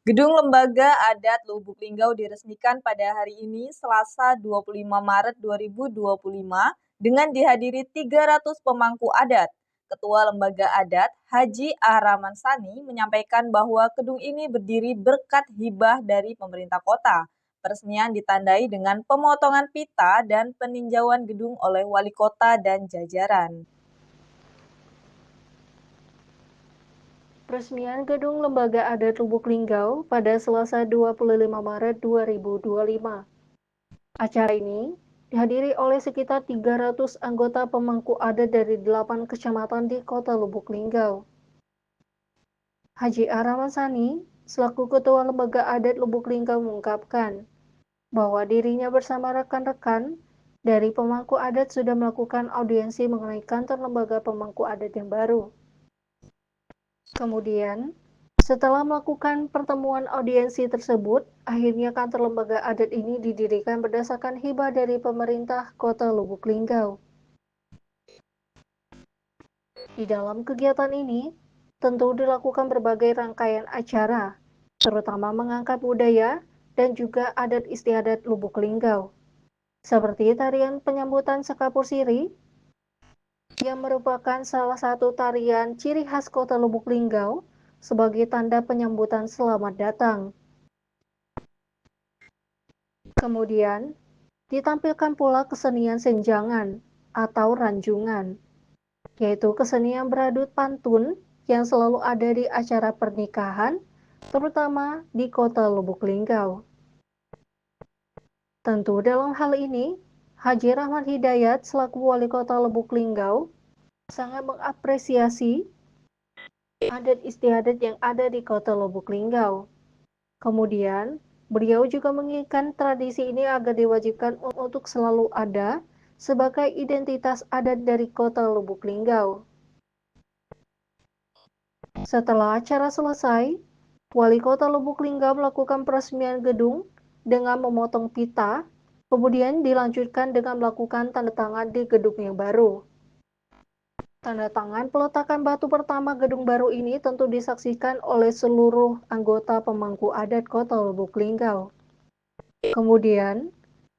Gedung Lembaga Adat Lubuk Linggau diresmikan pada hari ini, Selasa 25 Maret 2025, dengan dihadiri 300 pemangku adat. Ketua Lembaga Adat, Haji Ahraman Sani, menyampaikan bahwa gedung ini berdiri berkat hibah dari pemerintah kota. Peresmian ditandai dengan pemotongan pita dan peninjauan gedung oleh wali kota dan jajaran. Peresmian Gedung Lembaga Adat Lubuk Linggau pada Selasa 25 Maret 2025. Acara ini dihadiri oleh sekitar 300 anggota pemangku adat dari 8 kecamatan di Kota Lubuk Linggau. Haji Ahraman Sani, selaku Ketua Lembaga Adat Lubuk Linggau mengungkapkan bahwa dirinya bersama rekan-rekan dari pemangku adat sudah melakukan audiensi mengenai kantor lembaga pemangku adat yang baru. Kemudian, setelah melakukan pertemuan audiensi tersebut, akhirnya kantor lembaga adat ini didirikan berdasarkan hibah dari pemerintah Kota Lubuk Linggau. Di dalam kegiatan ini, tentu dilakukan berbagai rangkaian acara, terutama mengangkat budaya dan juga adat istiadat Lubuk Linggau, seperti tarian penyambutan Sekapur Siri, yang merupakan salah satu tarian ciri khas Kota Lubuk Linggau sebagai tanda penyambutan selamat datang. Kemudian, ditampilkan pula kesenian senjangan atau ranjungan, yaitu kesenian beradut pantun yang selalu ada di acara pernikahan, terutama di Kota Lubuk Linggau. Tentu dalam hal ini, Haji Rahmat Hidayat selaku Wali Kota Lubuk Linggau sangat mengapresiasi adat istiadat yang ada di Kota Lubuk Linggau. Kemudian, beliau juga menginginkan tradisi ini agar diwajibkan untuk selalu ada sebagai identitas adat dari Kota Lubuk Linggau. Setelah acara selesai, Wali Kota Lubuk Linggau melakukan peresmian gedung dengan memotong pita, kemudian dilanjutkan dengan melakukan tanda tangan di gedung yang baru. Tanda tangan peletakan batu pertama gedung baru ini tentu disaksikan oleh seluruh anggota pemangku adat Kota Lubuk Linggau. Kemudian,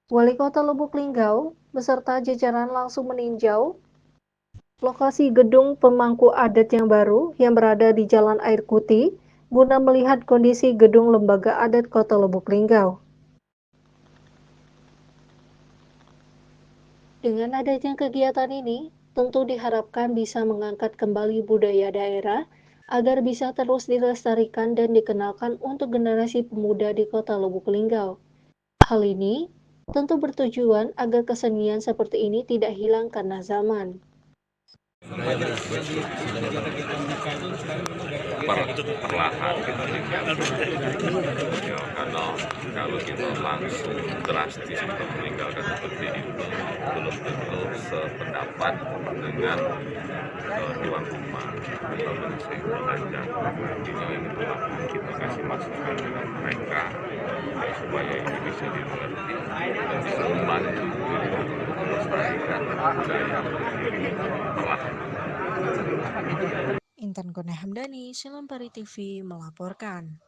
Wali Kota Lubuk Linggau beserta jajaran langsung meninjau lokasi gedung pemangku adat yang baru yang berada di Jalan Air Kuti guna melihat kondisi gedung Lembaga Adat Kota Lubuk Linggau. Dengan adanya kegiatan ini, tentu diharapkan bisa mengangkat kembali budaya daerah agar bisa terus dilestarikan dan dikenalkan untuk generasi pemuda di Kota Lubuk Linggau. Hal ini tentu bertujuan agar kesenian seperti ini tidak hilang karena zaman. Perlahan kita ya, kalau kita langsung drastis untuk meninggalkan seperti itu belum tentu sependapat dengan tuan rumah atau bangsa belanja. Ini yang kita kasih masukan dengan mereka supaya ini bisa dimengerti dan bisa membantu untuk melestarikan budaya perlahan. Intan Kurnia Hamdani, Silampari TV melaporkan.